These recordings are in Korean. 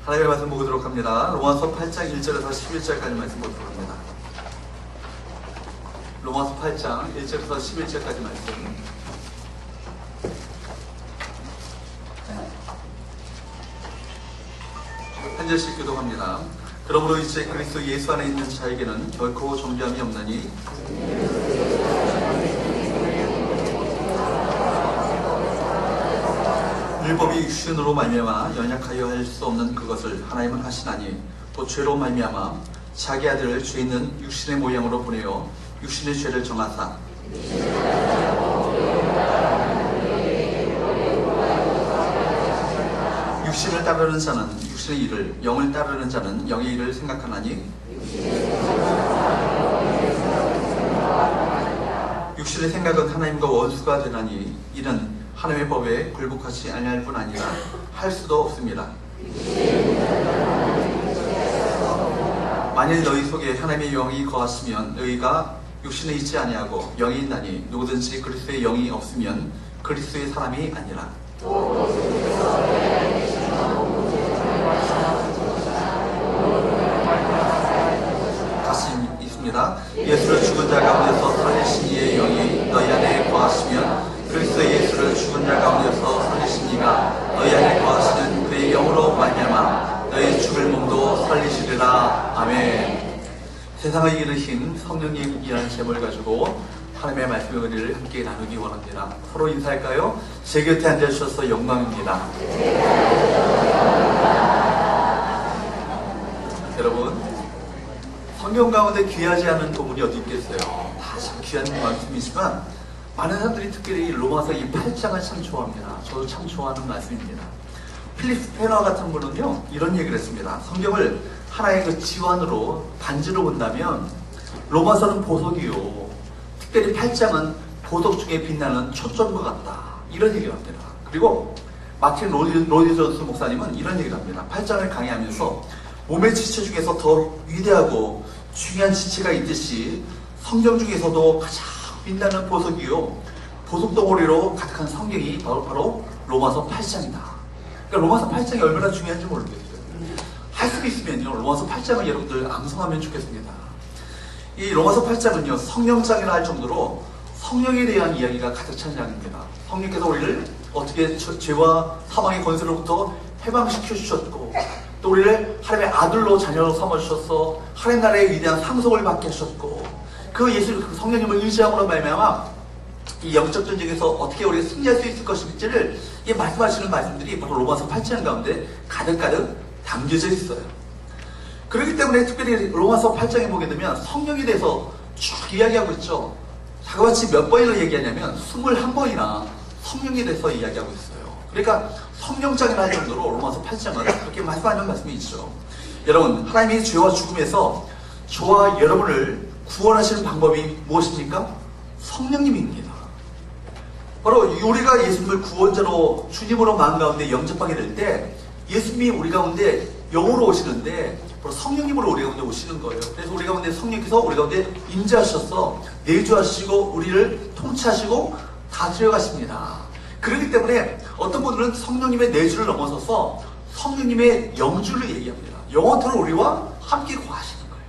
하나님의 말씀 보도록 합니다. 로마서 8장 1절에서 11절까지 말씀 보도록 합니다. 로마서 8장 1절에서 11절까지 말씀. 한 절씩 교독합니다. 그러므로 이제 그리스도 예수 안에 있는 자에게는 결코 정죄함이 없나니 율법이 육신으로 말미암아 연약하여 할 수 없는 그것을 하나님은 하시나니 또 죄로 말미암아 자기 아들을 죄 있는 육신의 모양으로 보내어 육신의 죄를 정하사 육신을 따르는 자는 육신의 일을, 영을 따르는 자는 영의 일을 생각하나니 육신의 생각은 하나님과 원수가 되나니 이는 하나님의 법에 굴복하지 아니할 뿐 아니라 할 수도 없습니다. 만일 너희 속에 하나님의 영이 거하시면 너희가 육신에 있지 아니하고 영이 있나니 누구든지 그리스도의 영이 없으면 그리스도의 사람이 아니라. 다시 있습니다. 예수를 죽은 자 가운데서 살리신 이의 영이 너희 안에 거하시면 그리스도 예수를 죽은 자 가운데서 살리신 이가 너희 안에 거하시는 그의 영으로 말미암아 너희 죽을 몸도 살리시리라. 아멘. 세상을 이르신 성령님이라는 제목을 가지고 하나님의 말씀을 함께 나누기 원합니다. 서로 인사할까요? 제 곁에 앉아주셔서 영광입니다. 여러분, 성경 가운데 귀하지 않은 도문이 어디 있겠어요? 다 참 귀한 말씀이지만 많은 사람들이 특별히 로마서 이 8장을 참 좋아합니다. 저도 참 좋아하는 말씀입니다. 필립 스페너 같은 분은요, 이런 얘기를 했습니다. 성경을 하나의 그 지환으로, 반지로 본다면 로마서는 보석이요, 특별히 8장은 보석 중에 빛나는 초점과 같다. 이런 얘기를 합니다. 그리고 마틴 로디저스 목사님은 이런 얘기를 합니다. 8장을 강의하면서 몸의 지체 중에서 더 위대하고 중요한 지체가 있듯이 성경 중에서도 가장 빛나는 보석이요, 보석 덩어리로 가득한 성경이 바로 로마서 8장이다. 그러니까 로마서 8장이 얼마나 중요한지 모르겠어요. 할 수 있으면요, 로마서 8장을 여러분들 암송하면 좋겠습니다. 이 로마서 8장은요, 성령장이라 할 정도로 성령에 대한 이야기가 가득 찬 장입니다. 성령께서 우리를 어떻게 죄와 사망의 권세로부터 해방시켜 주셨고, 또 우리를 하나님의 아들로 자녀로 삼아주셔서 하나님 나라의 위대한 상속을 받게 하셨고, 그 예수, 그 성령님을 의지함으로 말미암아 이 영적 전쟁에서 어떻게 우리가 승리할 수 있을 것인지를 이 말씀하시는 말씀들이 바로 로마서 8장 가운데 가득가득 담겨져 있어요. 그렇기 때문에 특별히 로마서 8장에 보게 되면 성령에 대해서 쭉 이야기하고 있죠. 자그마치 몇 번이나 얘기하냐면 21번이나 성령에 대해서 이야기하고 있어요. 그러니까 성령장이라 할 정도로 로마서 8장은 그렇게 말씀하는 말씀이 있죠. 여러분, 하나님이 죄와 죽음에서 저와 여러분을 구원하시는 방법이 무엇입니까? 성령님입니다. 바로 우리가 예수님을 구원자로 주님으로 마음 가운데 영접하게 될 때 예수님이 우리 가운데 영으로 오시는데 바로 성령님으로 우리 가운데 오시는 거예요. 그래서 우리 가운데 성령께서 우리 가운데 임재하셔서 내주하시고 우리를 통치하시고 다스려 가십니다. 그렇기 때문에 어떤 분들은 성령님의 내주를 넘어서서 성령님의 영주를 얘기합니다. 영원토록 우리와 함께 거하시는 거예요.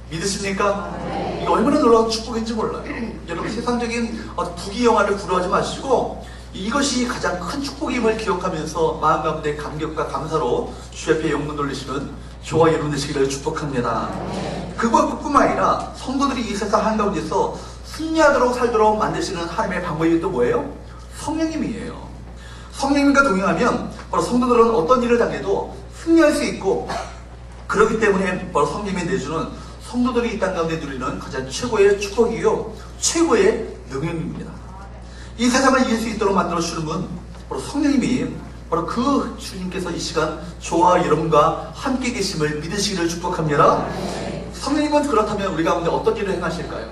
믿으십니까? 이거 얼마나 놀라운 축복인지 몰라요. 여러분, 세상적인 부귀영화를 구려하지 마시고 이것이 가장 큰 축복임을 기억하면서 마음 가운데 감격과 감사로 주 앞에 영문 돌리시는 저와 여러분 되시기를 축복합니다. 그것뿐만 아니라 성도들이 이 세상 한가운데서 승리하도록 살도록 만드시는 하나님의 방법이 또 뭐예요? 성령님이에요. 성령님과 동행하면 바로 성도들은 어떤 일을 당해도 승리할 수 있고, 그렇기 때문에 바로 성령님의 내주는 성도들이 이 땅 가운데 누리는 가장 최고의 축복이요, 최고의 능력입니다. 이 세상을 이길 수 있도록 만들어주시는 분, 바로 성령님이, 바로 그 주님께서 이 시간 저와 여러분과 함께 계심을 믿으시기를 축복합니다. 성령님은 그렇다면 우리 가운데 어떤 일을 행하실까요?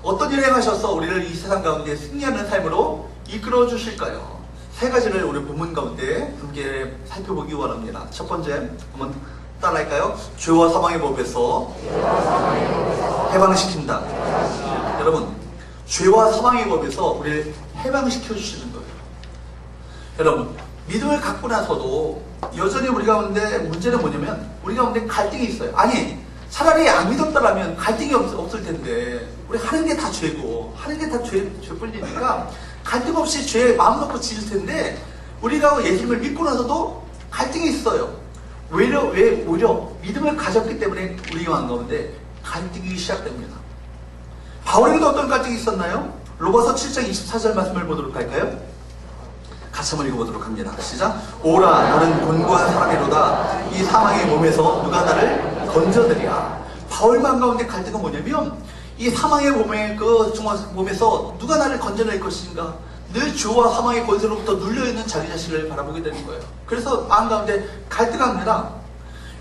어떤 일을 행하셔서 우리를 이 세상 가운데 승리하는 삶으로 이끌어 주실까요? 세 가지를 우리 본문 가운데 함께 살펴보기 원합니다. 첫 번째, 한번 따라할까요? 죄와 사망의 법에서 해방시킨다. 여러분, 죄와 사망의 법에서 우리를 해방시켜 주시는 거예요. 여러분, 믿음을 갖고 나서도 여전히 우리 가운데 문제는 뭐냐면 우리 가운데 갈등이 있어요. 아니 차라리 안 믿었다라면 갈등이 없을 텐데 우리 하는 게 다 죄고 하는 게 다 죄뿐이니까 갈등 없이 죄에 마음 놓고 지을 텐데 우리가 예수님을 믿고 나서도 갈등이 있어요. 오히려 믿음을 가졌기 때문에 우리 마음 가운데 갈등이 시작됩니다. 바울에게도 어떤 갈등이 있었나요? 로마서 7장 24절 말씀을 보도록 할까요? 같이 한번 읽어보도록 합니다. 시작. 오라 나는 곤고한 사람이로다. 이 사망의 몸에서 누가 나를 건져드리랴. 바울 마음 가운데 갈등은 뭐냐면 이 사망의 몸에서 누가 나를 건져낼 것인가. 늘 죄와 사망의 권세로부터 눌려있는 자기 자신을 바라보게 되는 거예요. 그래서 마음 가운데 갈등합니다.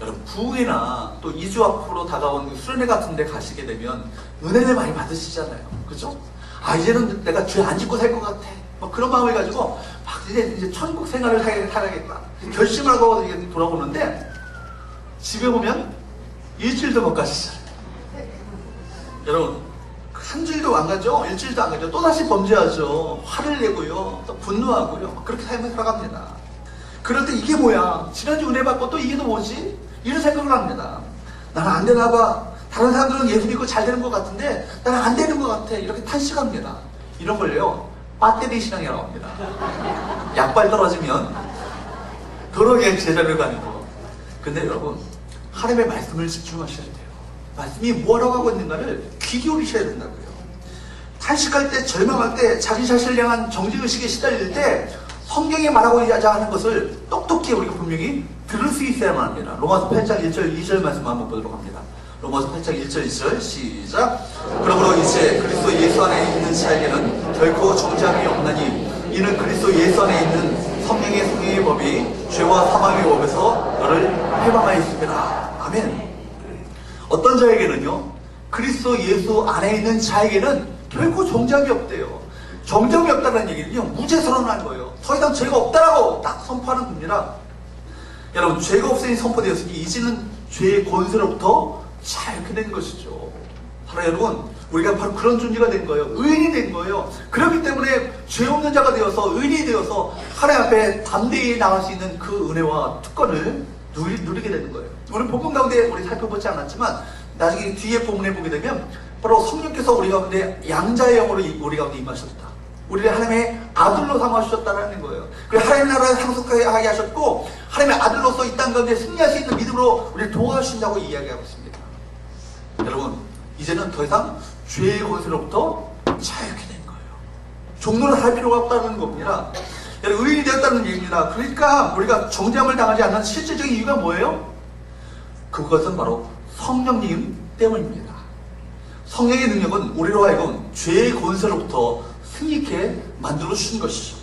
여러분 부흥회나 또 2주 앞으로 다가온 수련회 같은 데 가시게 되면 은혜를 많이 받으시잖아요. 그죠? 아 이제는 내가 죄 안 짓고 살 것 같아. 뭐 그런 마음을 가지고 막 이제 천국 생활을 살아야겠다 결심을 하고 돌아오는데 집에 오면 일주일도 못 가시잖아요. 여러분 한 주일도 안 가죠? 일주일도 안 가죠? 또다시 범죄하죠. 화를 내고요. 또 분노하고요. 그렇게 삶을 살아갑니다. 그럴 때 이게 뭐야? 지난주 은혜 받고 또 이게 또 뭐지? 이런 생각을 합니다. 나는 안 되나 봐. 다른 사람들은 예수 믿고 잘 되는 것 같은데 나는 안 되는 것 같아. 이렇게 탄식합니다. 이런 걸요. 배터리 신앙이라고 합니다. 약발 떨어지면 도로에 제자를 가는 거. 근데 여러분 하나님의 말씀을 집중하셔야 돼요. 말씀이 뭐라고 하고 있는가를 귀 기울이셔야 된다고요. 탄식할 때, 절망할 때, 자기 자신을 향한 정죄의식에 시달릴 때 성경이 말하고자 하는 것을 똑똑히 우리가 분명히 들을 수 있어야만 합니다. 로마서 8장 1절 2절 말씀 한번 보도록 합니다. 로마서 8장 1절 2절 시작. 그러므로 이제 그리스도 예수 안에 있는 자에게는 결코 정죄함이 없나니 이는 그리스도 예수 안에 있는 성령의 법이 죄와 사망의 법에서 너를 해방하였습니다. 아멘. 어떤 자에게는요, 그리스도 예수 안에 있는 자에게는 결코 정죄함이 없대요. 정죄함이 없다는 얘기는요, 무죄 선언한 거예요. 더 이상 죄가 없다라고 딱 선포하는 겁니다. 여러분, 죄가 없으니 선포되었으니 이제는 죄의 권세로부터 자유케 된 것이죠. 바로 여러분, 우리가 바로 그런 존재가 된 거예요. 의인이 된 거예요. 그렇기 때문에 죄 없는 자가 되어서 의인이 되어서 하나님 앞에 담대히 나갈 수 있는 그 은혜와 특권을 누리게 되는 거예요. 오늘 본문 가운데 우리 살펴보지 않았지만 나중에 뒤에 본문에 보게 되면 바로 성령께서 우리 가운데 양자의 영으로 우리 가운데 임하셨다. 우리를 하나님의 아들로 삼아주셨다는 거예요. 그리고 하나님의 나라를 상속하게 하셨고 하나님의 아들로서 이 땅 가운데 승리할 수 있는 믿음으로 우리를 도와주신다고 이야기하고 있습니다. 여러분 이제는 더 이상 죄의 권세로부터 자유케 된 거예요. 종로를 할 필요가 없다는 겁니다. 여러분 의인이 되었다는 얘기입니다. 그러니까 우리가 정죄함을 당하지 않는 실질적인 이유가 뭐예요? 그것은 바로 성령님 때문입니다. 성령의 능력은 우리로 하여금 죄의 권세로부터 승리케 만들어 주신 것이죠.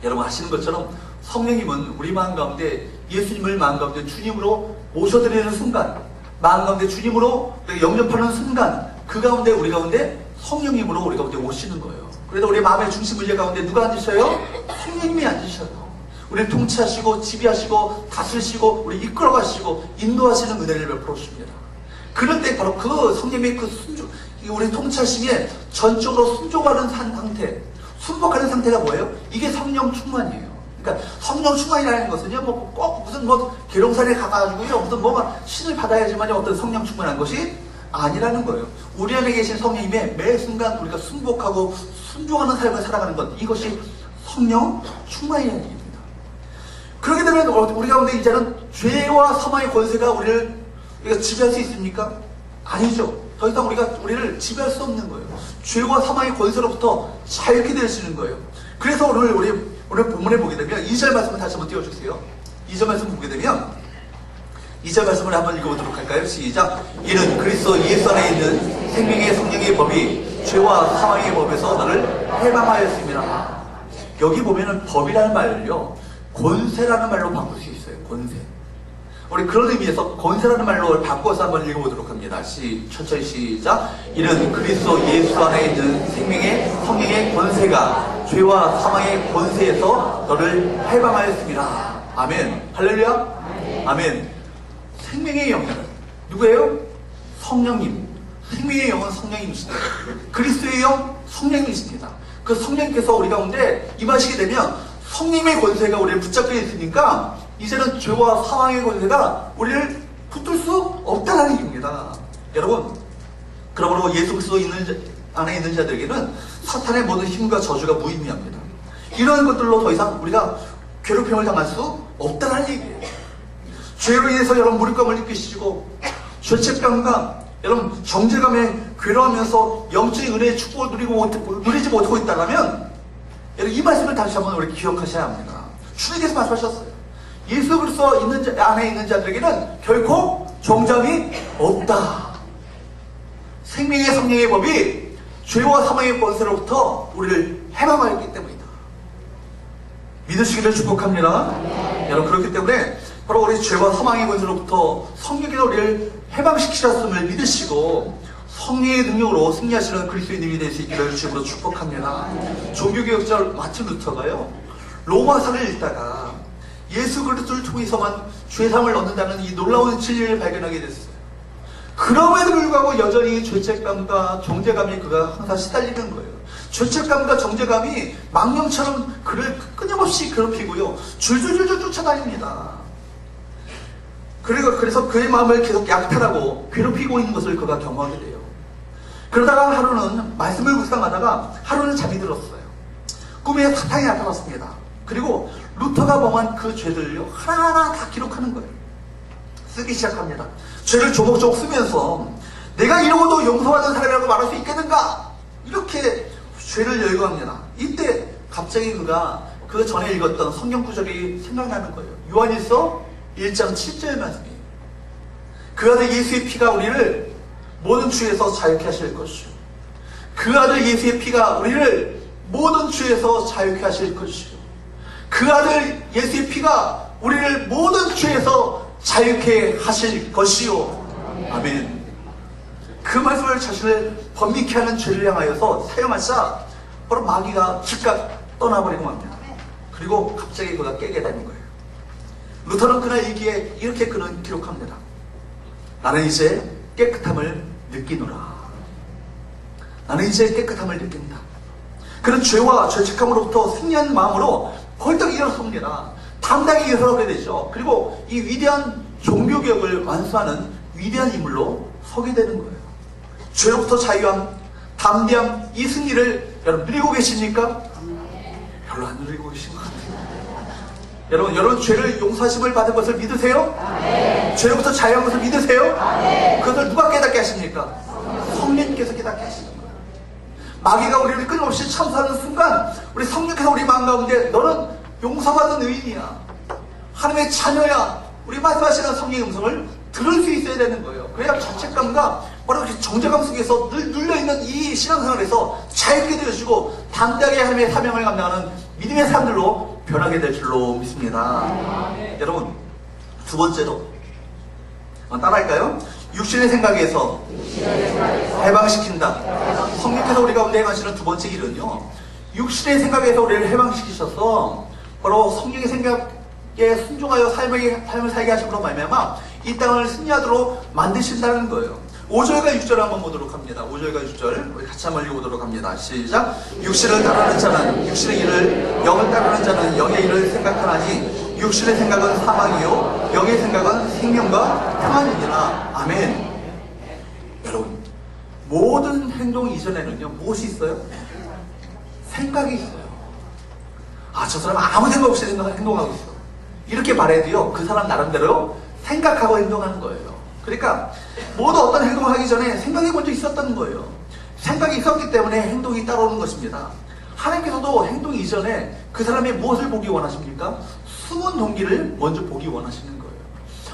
여러분 아시는 것처럼 성령님은 우리 마음 가운데 예수님을 마음 가운데 주님으로 모셔드리는 순간, 마음 가운데 주님으로 영접하는 순간 그 가운데 우리 가운데 성령님으로 우리 가운데 오시는 거예요. 그래서 우리 마음의 중심 문제 가운데 누가 앉으셔요? 성령님이 앉으셔요. 우리를 통치하시고 지배하시고 다스리시고 우리 이끌어가시고 인도하시는 은혜를 베풀어 주십니다. 그럴 때 바로 그 성령의 그 순종, 우리 통치하심에 전적으로 순종하는 상태, 순복하는 상태가 뭐예요? 이게 성령 충만이에요. 그러니까 성령 충만이라는 것은요, 뭐 꼭 무슨 계룡산에 가가지고요, 무슨 신을 받아야지만 어떤 성령 충만한 것이 아니라는 거예요. 우리 안에 계신 성령님의 매 순간 우리가 순복하고 순종하는 삶을 살아가는 것, 이것이 성령 충만이라는 얘기입니다. 그렇게 되면 우리 가운데 이제는 죄와 사망의 권세가 우리가 지배할 수 있습니까? 아니죠. 더 이상 우리를 지배할 수 없는 거예요. 죄와 사망의 권세로부터 자유케 될 수 있는 거예요. 그래서 오늘 본문에 보게 되면 2절 말씀을 다시 한번 띄워주세요. 2절 말씀 보게 되면 2절 말씀을 한번 읽어보도록 할까요? 시작. 이는 그리스도 예수 안에 있는 생명의 성령의 법이 죄와 사망의 법에서 너를 해방하였습니다. 여기 보면은 법이라는 말을요, 권세라는 말로 바꿀 수 있어요. 권세. 우리 그런 의미에서 권세라는 말로 바꿔서 한번 읽어보도록 합니다. 천천히 시작. 이는 그리스도 예수 안에 있는 생명의 성령의 권세가 죄와 사망의 권세에서 너를 해방하였습니다. 아멘. 할렐루야. 아멘. 생명의 영은 누구예요? 성령님. 생명의 영은 성령님이십니다. 그리스도의 영 성령님이십니다. 그 성령께서 우리 가운데 임하시게 되면 성령의 권세가 우리를 붙잡고 있으니까 이제는 죄와 사망의 권세가 우리를 붙들 수 없다는 얘기입니다. 여러분, 그러므로 예수 그리스도 안에 있는 자들에게는 사탄의 모든 힘과 저주가 무의미합니다. 이러한 것들로 더 이상 우리가 괴롭힘을 당할 수 없다는 얘기예요. 죄로 인해서 여러분 무력감을 느끼시고 죄책감과 여러분 정죄감에 괴로워하면서 영적인 은혜의 축복을 누리지 못하고 있다면 여러분 이 말씀을 다시 한번 우리 기억하셔야 합니다. 주님께서 말씀하셨어요. 예수 그리스도 안에 있는 자들에게는 결코 정죄함이 없다. 생명의 성령의 법이 죄와 사망의 권세로부터 우리를 해방하였기 때문이다. 믿으시기를 축복합니다. 네. 여러분 그렇기 때문에 바로 우리 죄와 사망의 권세로부터 성령께서 우리를 해방시키셨음을 믿으시고 성령의 능력으로 승리하시는 그리스도인님이 될 수 있기를 주님으로 축복합니다. 종교개혁자 마틴 루터가요 로마서를 읽다가 예수 그리스도를 통해서만 죄사함을 얻는다는 이 놀라운 진리를 발견하게 됐어요. 그럼에도 불구하고 여전히 죄책감과 정죄감이 그가 항상 시달리는 거예요. 죄책감과 정죄감이 망령처럼 그를 끊임없이 괴롭히고요. 줄줄줄줄 쫓아다닙니다. 그래서 그의 마음을 계속 약탈하고 괴롭히고 있는 것을 그가 경험하게 돼요. 그러다가 하루는 말씀을 묵상하다가 하루는 잠이 들었어요. 꿈에 사탄이 나타났습니다. 그리고 루터가 범한 그 죄들을요 하나하나 다 기록하는 거예요. 쓰기 시작합니다. 죄를 조목조목 쓰면서 내가 이러고도 용서받은 사람이라고 말할 수 있겠는가? 이렇게 죄를 열거합니다. 이때 갑자기 그가 그 전에 읽었던 성경 구절이 생각나는 거예요. 요한일서 1장 7절 말씀이에요. 그 아들 예수의 피가 우리를 모든 죄에서 자유케 하실 것이요. 그 아들 예수의 피가 우리를 모든 죄에서 자유케 하실 것이요. 그 아들 예수의 피가 우리를 모든 죄에서 자유케 하실 것이요. 아멘. 그 말씀을 자신을 번민케 하는 죄를 향하여서 사용하자 바로 마귀가 즉각 떠나버리고 맙니다. 그리고 갑자기 그가 깨게 되는 거예요. 루터는 그날 일기에 이렇게 그는 기록합니다. 나는 이제 깨끗함을 느끼노라. 나는 이제 깨끗함을 느낀다. 그는 죄와 죄책감으로부터 승리한 마음으로 벌떡 일어섭니다. 당당히 일어서게 되죠. 그리고 이 위대한 종교개혁을 완수하는 위대한 인물로 서게 되는 거예요. 죄로부터 자유함, 담대함, 이 승리를 여러분 누리고 계십니까? 별로 안 누리고 계신 것 같아요. 여러분 죄를 용서하심을 받은 것을 믿으세요? 죄로부터 자유한 것을 믿으세요? 그것을 누가 깨닫게 하십니까? 성령께서 깨닫게 하시는 거예요. 마귀가 우리를 끊임없이 참수하는 순간 우리 성령께서 우리 마음 가운데 너는 용서받은 의인이야, 하나님의 자녀야, 우리 말씀하시는 성령의 음성을 들을 수 있어야 되는 거예요. 그래야 죄책감과 바로 정죄감 속에서 늘 눌려있는 이 신앙생활에서 자유롭게 되어지고 담대하게 하나님의 사명을 감당하는 믿음의 사람들로 변하게 될 줄로 믿습니다. 여러분 두 번째로 따라할까요? 육신의 생각에서 해방시킨다. 성령께서 우리 가운데 행하시는 두 번째 길은요, 육신의 생각에서 우리를 해방시키셔서 바로 성령의 생각에 순종하여 삶을 살게 하심으로 말미암아 이 땅을 승리하도록 만드신다는 거예요. 5절과 6절 한번 보도록 합니다. 5절과 6절 우리 같이 한번 읽어보도록 합니다. 시작. 육신을 따르는 자는 육신의 일을, 영을 따르는 자는 영의 일을 생각하나니 육신의 생각은 사망이요 영의 생각은 생명과 평안이니라. 아멘. 여러분 모든 행동 이전에는요 무엇이 있어요? 생각이 있어요. 저 사람 아무 생각 없이 행동하고 있어, 이렇게 말해도요 그 사람 나름대로 생각하고 행동하는 거예요. 그러니까 모두 어떤 행동을 하기 전에 생각이 먼저 있었던 거예요. 생각이 있었기 때문에 행동이 따라오는 것입니다. 하나님께서도 행동 이전에 그 사람의 무엇을 보기 원하십니까? 숨은 동기를 먼저 보기 원하시는 거예요.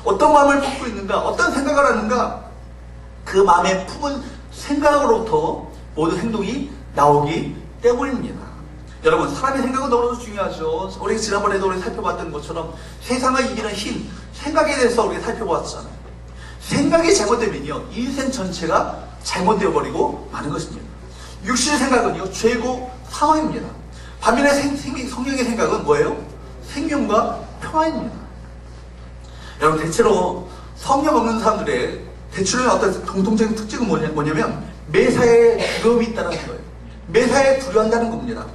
어떤 마음을 품고 있는가, 어떤 생각을 하는가, 그 마음에 품은 생각으로부터 모든 행동이 나오기 때문입니다. 여러분 사람의 생각은 너무나도 중요하죠. 우리 지난번에도 우리 살펴봤던 것처럼 세상을 이기는 힘, 생각에 대해서 우리가 살펴보았잖아요. 생각이 잘못되면요 인생 전체가 잘못되어 버리고 마는 것입니다. 육신의 생각은요 죄고 사망입니다. 반면에 성령의 생각은 뭐예요? 생명과 평안입니다. 여러분 대체로 성령 없는 사람들의 대체로의 어떤 공통적인 특징은 뭐냐면 매사에 두려움이 있다는 거예요. 매사에 두려워한다는 겁니다.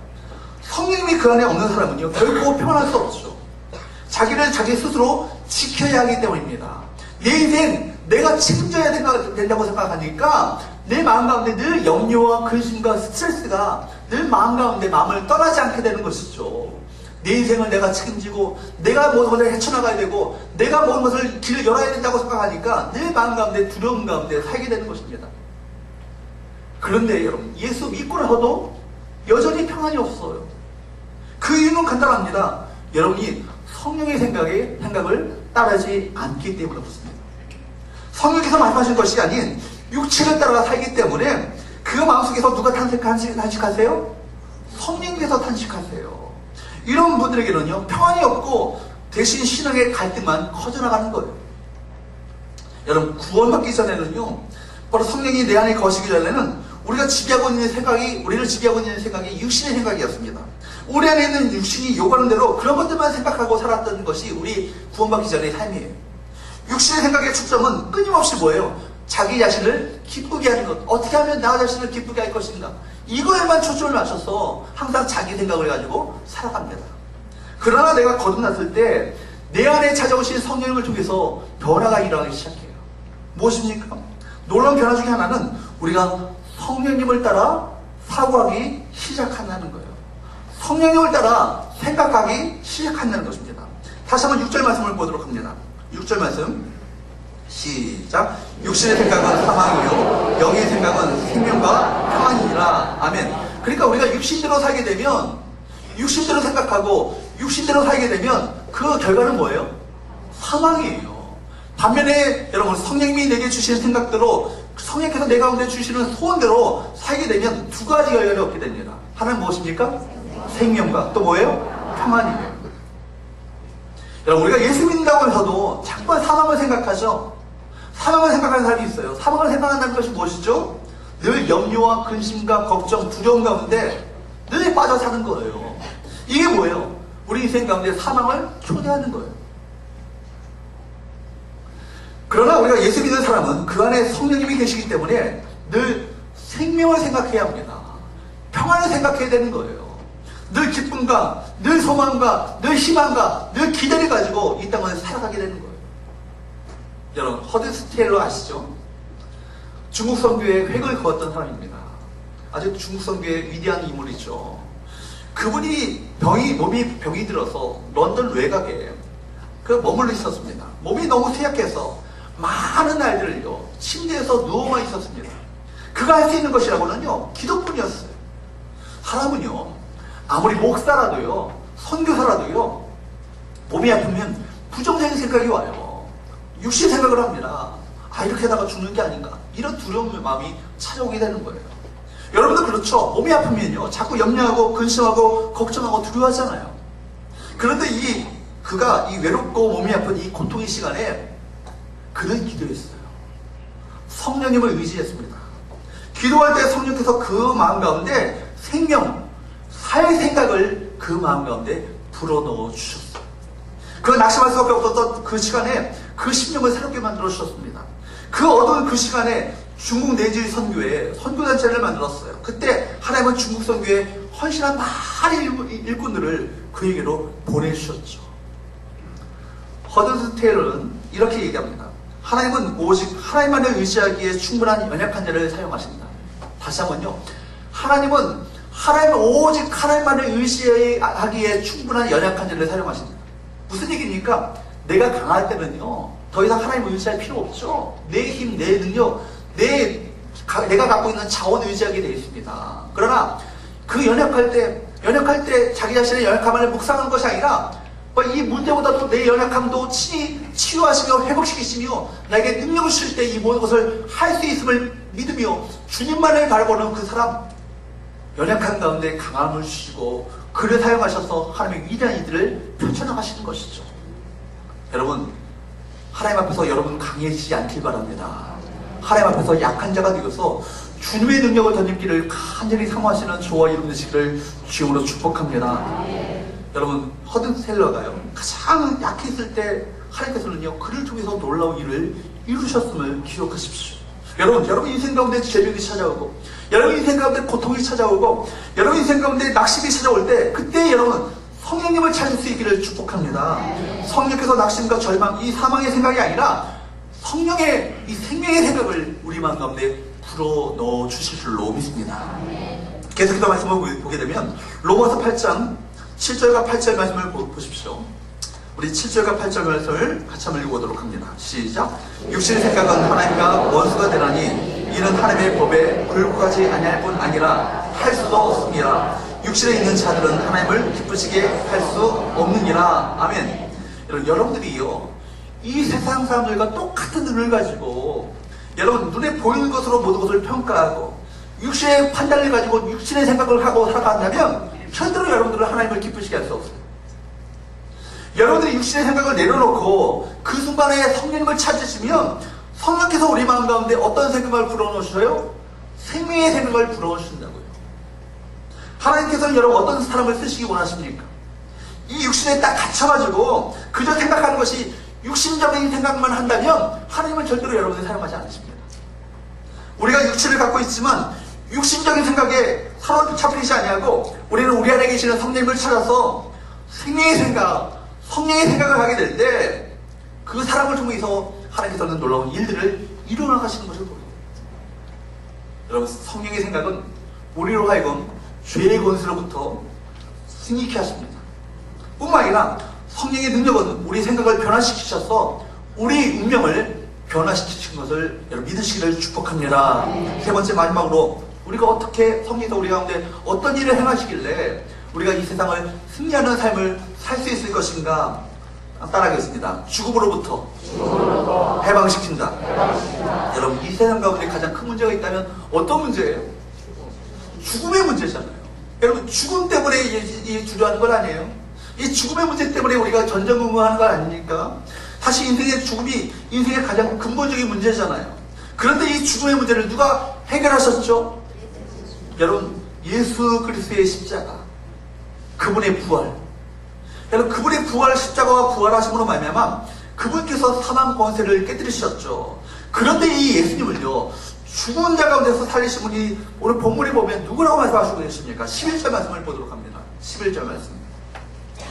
성령님이 그 안에 없는 사람은요, 결코 평안할 수 없죠. 자기를 자기 스스로 지켜야 하기 때문입니다. 내 인생 내가 책임져야 된다고 생각하니까 내 마음 가운데 늘 염려와 근심과 스트레스가 늘 마음 가운데 마음을 떠나지 않게 되는 것이죠. 내 인생을 내가 책임지고 내가 모든 것을 헤쳐나가야 되고 내가 모든 것을 길을 열어야 된다고 생각하니까 내 마음 가운데 두려움 가운데 살게 되는 것입니다. 그런데 여러분, 예수 믿고 나서도 여전히 평안이 없어요. 그 이유는 간단합니다. 여러분이 성령의 생각을 따르지 않기 때문에 그렇습니다. 성령께서 말씀하신 것이 아닌 육체를 따라 살기 때문에 그 마음속에서 누가 탄식하세요? 성령께서 탄식하세요. 이런 분들에게는요, 평안이 없고 대신 신앙의 갈등만 커져나가는 거예요. 여러분, 구원받기 전에는요, 바로 성령이 내 안에 거시기 전에는 우리를 지배하고 있는 생각이 육신의 생각이었습니다. 우리 안에 있는 육신이 요구하는 대로 그런 것들만 생각하고 살았던 것이 우리 구원받기 전의 삶이에요. 육신의 생각의 초점은 끊임없이 뭐예요? 자기 자신을 기쁘게 하는 것. 어떻게 하면 나 자신을 기쁘게 할 것인가? 이거에만 초점을 맞춰서 항상 자기 생각을 가지고 살아갑니다. 그러나 내가 거듭났을 때 내 안에 찾아오신 성령을 통해서 변화가 일어나기 시작해요. 무엇입니까? 놀라운 변화 중에 하나는 우리가 성령님을 따라 사고하기 시작한다는 거예요. 성령님을 따라 생각하기 시작한다는 것입니다. 다시 한번 6절 말씀을 보도록 합니다. 6절 말씀 시작. 육신의 생각은 사망이요 영의 생각은 생명과 평안이니라. 아멘. 그러니까 우리가 육신대로 살게 되면, 육신대로 생각하고 육신대로 살게 되면 그 결과는 뭐예요? 사망이에요. 반면에 여러분, 성령님이 내게 주시는 생각대로, 성령께서 내 가운데 주시는 소원대로 살게 되면 두 가지 결과를 얻게 됩니다. 하나는 무엇입니까? 생명과 또 뭐예요? 평안이에요. 여러분, 우리가 예수 믿는다고 해서도 자꾸만 사망을 생각하죠. 사망을 생각하는 사람이 있어요. 사망을 생각한다는 것이 무엇이죠? 늘 염려와 근심과 걱정, 두려움 가운데 늘 빠져 사는 거예요. 이게 뭐예요? 우리 인생 가운데 사망을 초래하는 거예요. 그러나 우리가 예수 믿는 사람은 그 안에 성령님이 계시기 때문에 늘 생명을 생각해야 합니다. 평안을 생각해야 되는 거예요. 늘 기쁨과 늘 소망과 늘 희망과 늘 기대를 가지고 이 땅을 살아가게 되는 거예요. 여러분, 허드스 테일러 아시죠? 중국 선교에 획을 그었던 사람입니다. 아주 중국 선교의 위대한 인물이죠. 그분이 몸이 병이 들어서 런던 외곽에 머물러 있었습니다. 몸이 너무 쇠약해서 많은 날들을요, 침대에서 누워만 있었습니다. 그가 할 수 있는 것이라고는요, 기도뿐이었어요. 사람은요, 아무리 목사라도요, 선교사라도요, 몸이 아프면 부정적인 생각이 와요. 육신 생각을 합니다. 아, 이렇게 하다가 죽는 게 아닌가, 이런 두려움의 마음이 찾아오게 되는 거예요. 여러분도 그렇죠. 몸이 아프면요, 자꾸 염려하고 근심하고 걱정하고 두려워하잖아요. 그런데 그가 이 외롭고 몸이 아픈 이 고통의 시간에 그는 기도했어요. 성령님을 의지했습니다. 기도할 때 성령께서 그 마음 가운데 살 생각을 그 마음 가운데 불어넣어 주셨어요. 그 낙심할 수밖에 없었던 그 시간에 그 심령을 새롭게 만들어 주셨습니다. 그 어두운 그 시간에 중국 내지 선교에 선교단체를 만들었어요. 그때 하나님은 중국 선교에 헌신한 많은 일꾼들을 그에게로 보내주셨죠. 허드스 테일러는 이렇게 얘기합니다. 하나님은 오직 하나님만을 의지하기에 충분한 연약한 자를 사용하신다. 다시 한번요. 하나님은 오직 하나님만을 의지하기에 충분한 연약한 자를 사용하신다. 무슨 얘기입니까? 내가 강할 때는요, 더 이상 하나님을 의지할 필요 없죠. 내 힘, 내 능력, 내가 갖고 있는 자원을 의지하게 되어 있습니다. 그러나 그 연약할 때 자기 자신의 연약함을 묵상하는 것이 아니라 이 문제보다도 내 연약함도 치유하시며 회복시키시며 나에게 능력을 주실 때 이 모든 것을 할 수 있음을 믿으며 주님만을 바라보는 그 사람, 연약한 가운데 강함을 주시고 그를 사용하셔서 하나님의 위대한 일들을 펼쳐나가시는 것이죠. 여러분, 하나님 앞에서 여러분 강해지지 않길 바랍니다. 하나님 앞에서 약한 자가 되어서 주님의 능력을 덧입기를 간절히 사모하시는 저와 여러분 되시기를 주님으로 축복합니다. 여러분, 허드스 테일러가요, 가장 약했을 때 하나님께서는요, 그를 통해서 놀라운 일을 이루셨음을 기억하십시오. 여러분 인생 가운데 질병이 찾아오고, 여러분 인생 가운데 고통이 찾아오고, 여러분 인생 가운데 낙심이 찾아올 때, 그때 여러분 성령님을 찾을 수 있기를 축복합니다. 성령께서 낙심과 절망, 이 사망의 생각이 아니라 성령의 이 생명의 생각을 우리 마음 가운데 불어넣어 주실 줄로 믿습니다. 계속해서 말씀을 보게 되면 로마서 8장 7절과 8절 말씀을 보십시오. 우리 7절과 8절 말씀을 같이 한번 읽어보도록 합니다. 시작. 육신의 생각은 하나님과 원수가 되나니 이는 하나님의 법에 불구하지 아니할 뿐 아니라 할 수도 없습니다. 육신에 있는 자들은 하나님을 기쁘시게 할 수 없느니라. 아멘. 여러분들이요, 이 세상 사람들과 똑같은 눈을 가지고 여러분 눈에 보이는 것으로 모든 것을 평가하고 육신의 판단을 가지고 육신의 생각을 하고 살아간다면 절대로 여러분들은 하나님을 기쁘시게 할 수 없어요. 여러분들이 육신의 생각을 내려놓고 그 순간에 성령님을 찾으시면 성령께서 우리 마음 가운데 어떤 생각을 불어넣으셔요? 생명의 생각을 불어넣으신다고요. 하나님께서는 여러분 어떤 사람을 쓰시기 원하십니까? 이 육신에 딱 갇혀가지고 그저 생각하는 것이 육신적인 생각만 한다면 하나님은 절대로 여러분을 사용하지 않으십니다. 우리가 육신을 갖고 있지만 육신적인 생각에 사로잡히지 아니하고 우리는 우리 안에 계시는 성령님을 찾아서 생명의 생각, 성령의 생각을 하게 될 때 그 사람을 통해서 하나님께서는 놀라운 일들을 일어나가시는 것을 보여요. 여러분, 성령의 생각은 우리로 하여금 죄의 권세로부터 승리케 하십니다. 뿐만 아니라 성령의 능력은 우리 생각을 변화시키셔서 우리 운명을 변화시키신 것을 여러분 믿으시기를 축복합니다. 세 번째 마지막으로 우리가 어떻게 성령께서 우리 가운데 어떤 일을 행하시길래 우리가 이 세상을 승리하는 삶을 살 수 있을 것인가? 따라하겠습니다. 죽음으로부터 해방시킨다. 여러분, 이 세상 가운데 가장 큰 문제가 있다면 어떤 문제예요? 죽음의 문제잖아요. 여러분, 죽음 때문에 주저하는 건 아니에요. 이 죽음의 문제 때문에 우리가 전전긍긍하는 거 아닙니까? 사실 인생의 죽음이 인생의 가장 근본적인 문제잖아요. 그런데 이 죽음의 문제를 누가 해결하셨죠? 여러분, 예수 그리스도의 십자가, 그분의 부활. 여러분, 그분의 부활, 십자가와 부활하심으로 말미암아 그분께서 사망 권세를 깨뜨리셨죠. 그런데 이 예수님을요, 죽은 자 가운데서 살리신 분이 오늘 본문에 보면 누구라고 말씀하시고 계십니까? 11절 말씀을 보도록 합니다. 11절 말씀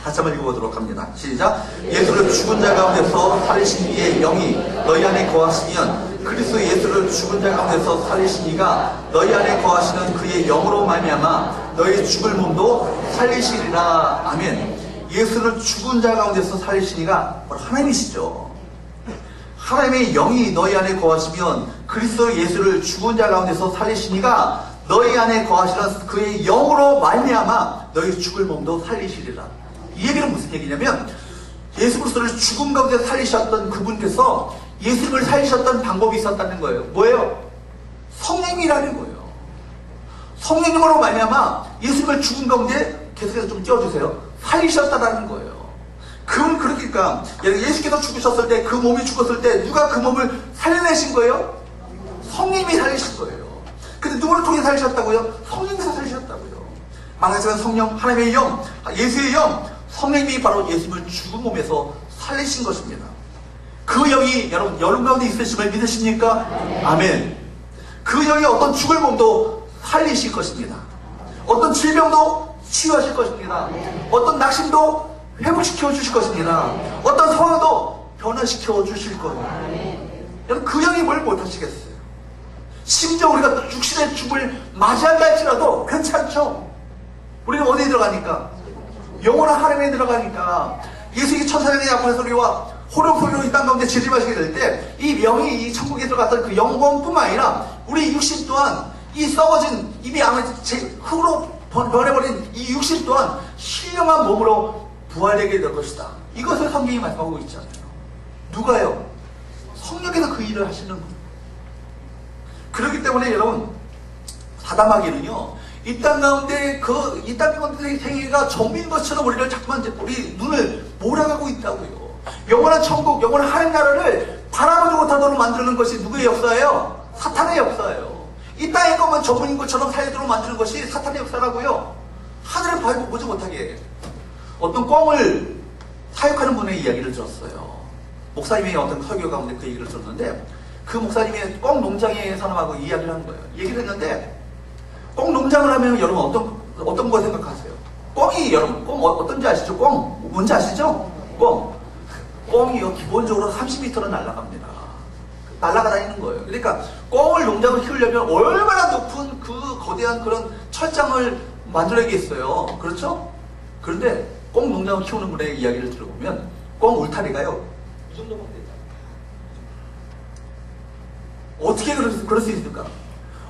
다시 한번 읽어보도록 합니다. 시작. 예수를 죽은 자 가운데서 살리신 이의 영이 너희 안에 거하시면 그리스도 예수를 죽은 자 가운데서 살리신 이가 너희 안에 거하시는 그의 영으로 말미암아 너희 죽을 몸도 살리시리라. 아멘. 예수를 죽은 자 가운데서 살리신 이가 바로 하나님이시죠. 하나님의 영이 너희 안에 거하시면 그리스도 예수를 죽은 자 가운데서 살리신 이가 너희 안에 거하시는 그의 영으로 말미암아 너희 죽을 몸도 살리시리라. 이 얘기는 무슨 얘기냐면 예수 그리스도를 죽음 가운데 살리셨던 그분께서 예수님을 살리셨던 방법이 있었다는 거예요. 뭐예요? 성령이라는 거예요. 성령님으로 말미암아 예수님을 죽음 가운데 계속해서 좀 띄워주세요. 살리셨다라는 거예요. 그러니까 예수께서 죽으셨을 때, 그 몸이 죽었을 때 누가 그 몸을 살려내신 거예요? 성령님이 살리신 거예요. 근데 누구를 통해 살리셨다고요? 성령께서 살리셨다고요. 말하자면 성령, 하나님의 영, 예수의 영, 성령님이 바로 예수님을 죽은 몸에서 살리신 것입니다. 그 영이 여러분 가운데 있으심을 믿으십니까? 아멘. 그 영이 어떤 죽을 몸도 살리실 것입니다. 어떤 질병도 치유하실 것입니다. 어떤 낙심도 회복시켜 주실 것입니다. 어떤 상황도 변화시켜 주실 거예요. 여러분, 그 영이 뭘 못하시겠어요? 심지어 우리가 육신의 죽음을 맞이한다 할지라도 괜찮죠? 우리는 어디에 들어가니까? 영원한 하나님에 들어가니까 예수의 천사장의 약한 소리와 호령 소리로 이 땅 가운데 재림하시게 될 때 이 영이 이 천국에 들어갔던 그 영광뿐만 아니라 우리 육신 또한 이 썩어진 이미 흙으로 변해버린 이 육신 또한 신령한 몸으로 부활되게 될 것이다. 이것을 성경이 말씀하고 있잖아요. 누가요? 성령께서 그 일을 하시는 거예요. 그렇기 때문에 여러분, 사담하기는요, 이 땅 가운데 이 땅 가운데 세계가 정민 것처럼 우리를 자꾸만 우리 눈을 몰아가고 있다고요. 영원한 천국, 영원한 하나님 나라를 바라보지 못하도록 만드는 것이 누구의 역사예요? 사탄의 역사예요. 이 땅의 것만 전문인 것처럼 살도록 만드는 것이 사탄의 역사라고요. 하늘을 보지 못하게 어떤 꽝을 사육하는 분의 이야기를 들었어요. 목사님의 어떤 설교 가운데 그 얘기를 들었는데 그 목사님이 꽁 농장의 사람하고 이야기를 하는 거예요. 얘기를 했는데, 꽁 농장을 하면 여러분 어떤 거 생각하세요? 꽁이 여러분, 꽁 어떤지 아시죠? 꽁 뭔지 아시죠? 꽁이요 기본적으로 30m는 날아갑니다. 날아가 다니는 거예요. 그러니까 꽁을 농장을 키우려면 얼마나 높은 그 거대한 그런 철장을 만들어야겠어요. 그렇죠? 그런데 꽁 농장을 키우는 분의 이야기를 들어보면 꽁 울타리가요 이 정도만 된다. 어떻게 그럴 수 있을까?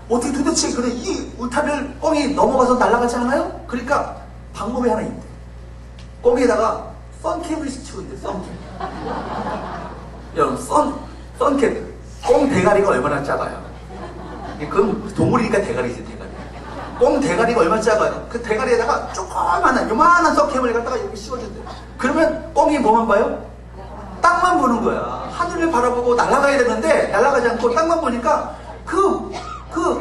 어떻게 도대체 그래 이 울타리를 꽁이 넘어가서 날아가지 않아요? 그러니까 방법이 하나 있대. 꽁에다가 선캡을 치우는데 선캡. 여러분 선캡 꽁 대가리가 얼마나 작아요? 그건 동물이니까 대가리지 대가리. 꽁 대가리가 얼마나 작아요? 그 대가리에다가 조그만한 요만한 선캡을 갖다가 이렇게 씌워준대. 그러면 꽁이 뭐만 봐요? 땅만 보는 거야. 하늘을 바라보고 날아가야 되는데 날아가지 않고 땅만 보니까 그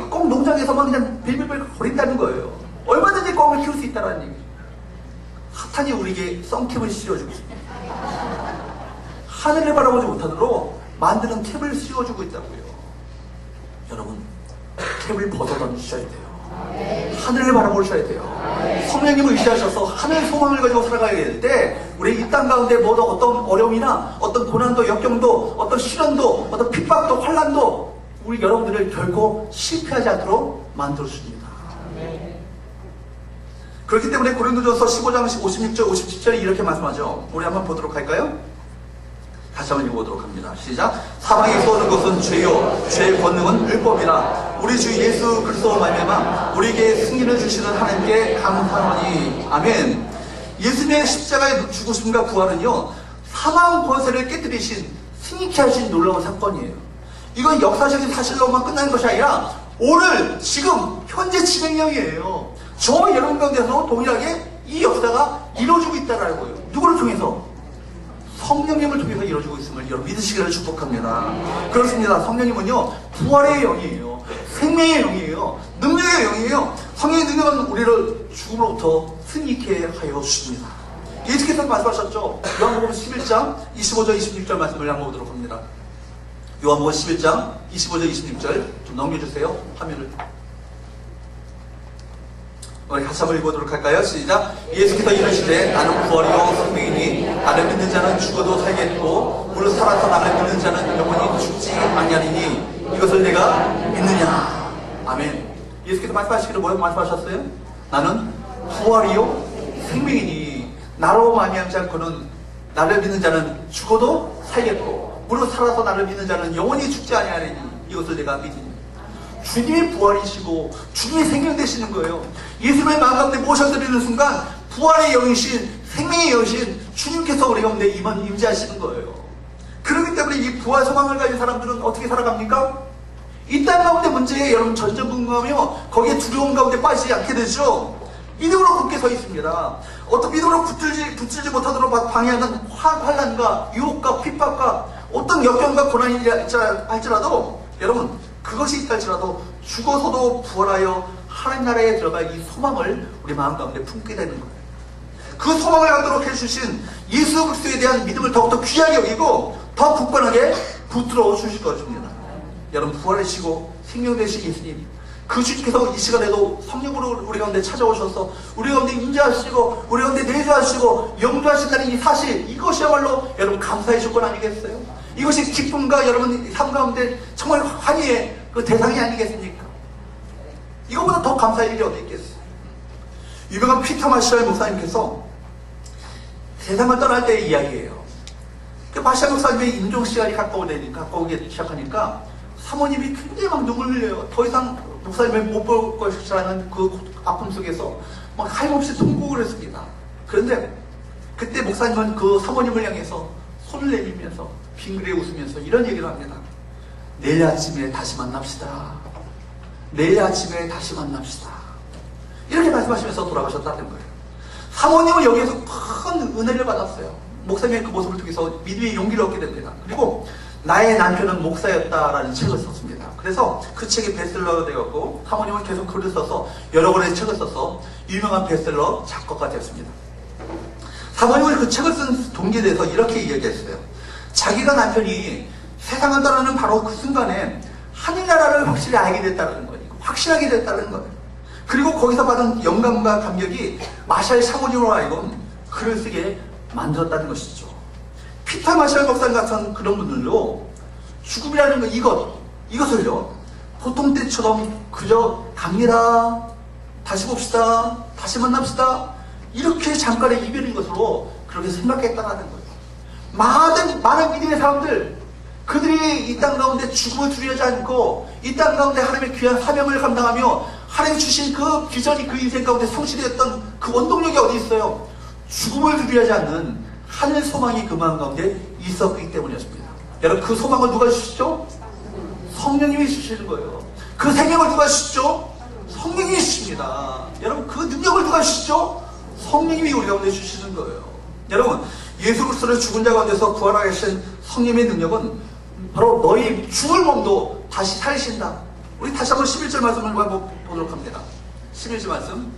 꽁 농장에서만 그냥 빌빌빌 거린다는 거예요. 얼마든지 꽁을 키울 수 있다는 얘기죠. 사탄이 우리에게 썬캡을 씌워주고 있습니다. 하늘을 바라보지 못하도록 만드는 캡을 씌워주고 있다고요. 여러분, 캡을 벗어 던지셔야 돼요. 하늘을 바라보셔야 돼요. 성령님을 의지하셔서 하늘 소망을 가지고 살아가야 될 때 우리 이 땅 가운데 모두 어떤 어려움이나 어떤 고난도 역경도 어떤 시련도 어떤 핍박도 환난도 우리 여러분들을 결코 실패하지 않도록 만들어줍니다. 그렇기 때문에 고린도전서 15장 56절 57절에 이렇게 말씀하죠. 우리 한번 보도록 할까요? 다시 한번 읽어보도록 합니다. 시작. 사망이 쏘는 것은 죄요 죄의 권능은 율법이라 우리 주 예수 그리스도로 말미암아 우리에게 승리를 주시는 하나님께 감사하니 아멘. 예수님의 십자가의 죽으심과 부활은요 사망 권세를 깨뜨리신 승리케 하신 놀라운 사건이에요. 이건 역사적인 사실로만 끝나는 것이 아니라 오늘 지금 현재 진행형이에요. 저 여러분 가운데서 동일하게 이 역사가 이루어지고 있다는 거예요. 누구를 통해서? 성령님을 통해서 이루어지고 있음을 여러분 믿으시기를 축복합니다. 그렇습니다. 성령님은요 부활의 영이에요. 생명의 영이에요. 능력의 영이에요. 성령의 능력은 우리를 죽음으로부터 승리케 하여 주십니다. 예수께서 말씀하셨죠. 요한복음 11장 25절 26절 말씀을 한번 보도록 합니다. 요한복음 11장 25절 26절 좀 넘겨주세요. 화면을. 우리 같이 한번 읽어보도록 할까요? 시작. 예수께서 이르시되 나는 부활이요 생명이니 나를 믿는 자는 죽어도 살겠고 무릇 살아서 나를 믿는 자는 영원히 죽지 아니하리니 이것을 내가 믿느냐. 아멘. 예수께서 말씀하시기를 뭐라고 말씀하셨어요? 나는 부활이요 생명이니 나로 말미암지 않고는 나를 믿는 자는 죽어도 살겠고 무릇 살아서 나를 믿는 자는 영원히 죽지 아니하리니 이것을 내가 믿으니. 주님이 부활이시고 주님이 생명 되시는 거예요. 예수님의 마음 가운데 모셔드리는 순간 부활의 영이신 생명의 영이신 주님께서 우리 가운데 임재하시는 거예요. 그렇기 때문에 이 부활 소망을 가진 사람들은 어떻게 살아갑니까? 이 땅 가운데 문제에 여러분 전전긍긍하며 거기에 두려움 가운데 빠지지 않게 되죠. 믿음으로 굳게 서 있습니다. 어떤 믿음으로 붙들지 못하도록 방해하는 환난과 유혹과 핍박과 어떤 역경과 고난이 할지라도 여러분 그것이 있다 할지라도 죽어서도 부활하여 하나님 나라에 들어갈 이 소망을 우리 마음 가운데 품게 되는 거예요. 그 소망을 갖도록 해주신 예수 그리스도에 대한 믿음을 더욱더 귀하게 여기고 더 굳건하게 붙들어 주실 것입니다. 여러분 부활하시고 생명되신 예수님 그 주님께서 이 시간에도 성령으로 우리 가운데 찾아오셔서 우리 가운데 임재하시고 우리 가운데 내주하시고 영주하신다는 이 사실 이것이야말로 여러분 감사의 조건 아니겠어요? 이것이 기쁨과 여러분 삶 가운데 정말 환희의 그 대상이 아니겠습니까? 이거보다 더 감사할 일이 어디 있겠어요? 유명한 피터 마샬 목사님께서 세상을 떠날 때의 이야기예요. 그 마샬 목사님의 임종 시간이 가까우기 시작하니까 사모님이 굉장히 막 눈물 흘려요. 더 이상 목사님을 못 볼 것이라는 그 아픔 속에서 막 하염없이 통곡을 했습니다. 그런데 그때 목사님은 그 사모님을 향해서 손을 내밀면서 빙그레 웃으면서 이런 얘기를 합니다. 내일 아침에 다시 만납시다. 내일 아침에 다시 만납시다. 이렇게 말씀하시면서 돌아가셨다는 거예요. 사모님은 여기에서 큰 은혜를 받았어요. 목사님의 그 모습을 통해서 믿음의 용기를 얻게 됩니다. 그리고 나의 남편은 목사였다라는 책을 썼습니다. 그래서 그 책이 베스트셀러가 되었고 사모님은 계속 글을 써서 여러 권의 책을 써서 유명한 베스트셀러 작가가 되었습니다. 사모님은 그 책을 쓴 동기에 대해서 이렇게 이야기했어요. 자기가 남편이 세상을 떠나는 바로 그 순간에 하늘나라를 확실히 알게 됐다는 거예요. 확실하게 됐다는 거예요. 그리고 거기서 받은 영감과 감격이 마샬 샤보니로 하여금 글을 쓰게 만들었다는 것이죠. 피터 마샬 목사 같은 그런 분들도 죽음이라는 이것을요, 보통 때처럼 그저 갑니다, 다시 봅시다, 다시 만납시다, 이렇게 잠깐의 이별인 것으로 그렇게 생각했다는 거예요. 많은 믿음의 사람들, 그들이 이 땅 가운데 죽음을 두려워하지 않고 이 땅 가운데 하나님의 귀한 사명을 감당하며 하나님이 주신 그 비전이 그 인생 가운데 성취되었던 그 원동력이 어디 있어요? 죽음을 두려워하지 않는 하늘 소망이 그 마음 가운데 있었기 때문이었습니다. 여러분, 그 소망을 누가 주시죠? 성령님이 주시는 거예요. 그 생명을 누가 주시죠? 성령님이 주십니다. 여러분, 그 능력을 누가 주시죠? 성령님이 우리 가운데 주시는 거예요. 여러분, 예수 그리스도를 죽은 자 가운데서 부활하게 하신 성령의 능력은 바로 너희 죽을 몸도 다시 살리신다. 우리 다시 한번 11절 말씀을 한번 보도록 합니다. 11절 말씀.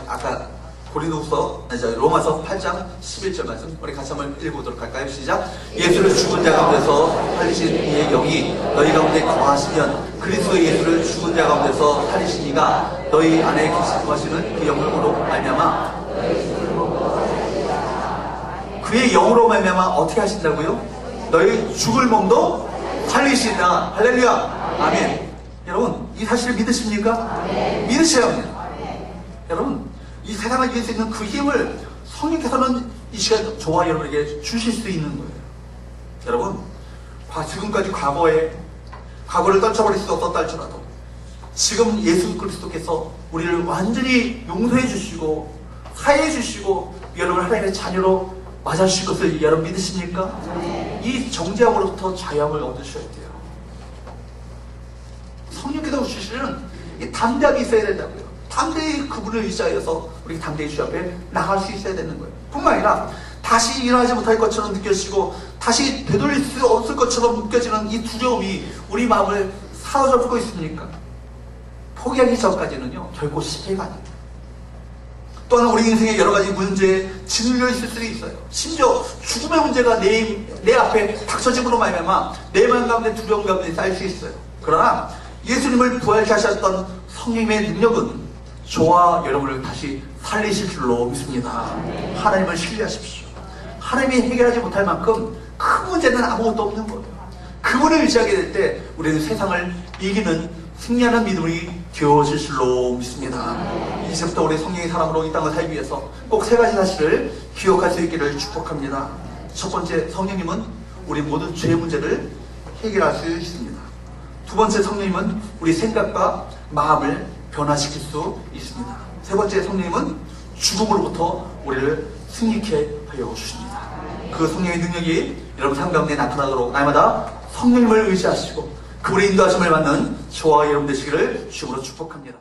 아까 로마서 8장 11절 말씀 우리 같이 한번 읽어보도록 할까요? 시작. 예수를 죽은 자 가운데서 살리신 이의 영이 너희 가운데 거하시면 그리스도의 예수를 죽은 자 가운데서 살리신 이가 너희 안에 계시고 하시는 그 영으로 말미암아 그의 영으로 말미암아 어떻게 하신다고요? 너희 죽을 몸도 살리신다. 할렐루야. 아멘. 여러분, 이 사실을 믿으십니까? 믿으셔야 합니다. 여러분, 이 세상을 이길 수 있는 그 힘을 성령께서는 이 시간 저와 여러분에게 주실 수 있는 거예요. 여러분, 지금까지 과거를 떨쳐버릴 수 없었다 할지라도 지금 예수 그리스도께서 우리를 완전히 용서해 주시고 사해 주시고 여러분 하나님의 자녀로 맞아주실 것을 여러분 믿으십니까? 이 정죄함으로부터 자유함을 얻으셔야 돼요. 성령께서 주시는 이 담대함이 있어야 된다고요. 담대히 그분을 의지하여서 우리 담대히 주 앞에 나갈 수 있어야 되는 거예요. 뿐만 아니라 다시 일어나지 못할 것처럼 느껴지고 다시 되돌릴 수 없을 것처럼 느껴지는 이 두려움이 우리 마음을 사로잡고 있습니까? 포기하기 전까지는요, 결코 실패가 아닙니다. 또한 우리 인생에 여러 가지 문제에 짓눌려 있을 수도 있어요. 심지어 죽음의 문제가 내 앞에 닥쳐짐으로 말미암아 내 마음 가운데 두려움 가운데 쌓일 수 있어요. 그러나 예수님을 부활케 하셨던 성령의 능력은 저와 여러분을 다시 살리실 줄로 믿습니다. 하나님을 신뢰하십시오. 하나님이 해결하지 못할 만큼 큰 문제는 아무것도 없는 거예요. 그분을 의지하게 될 때 우리는 세상을 이기는 승리하는 믿음이 되어질 줄로 믿습니다. 이제부터 우리 성령의 사람으로 이 땅을 살기 위해서 꼭 세 가지 사실을 기억할 수 있기를 축복합니다. 첫 번째, 성령님은 우리 모든 죄의 문제를 해결할 수 있습니다. 두 번째, 성령님은 우리 생각과 마음을 변화시킬 수 있습니다. 세 번째, 성령님은 죽음으로부터 우리를 승리케 하여 주십니다. 그 성령의 능력이 여러분 삶 가운데 나타나도록 날마다 성령님을 의지하시고 그분의 인도하심을 받는 저와 여러분 되시기를 주님으로 축복합니다.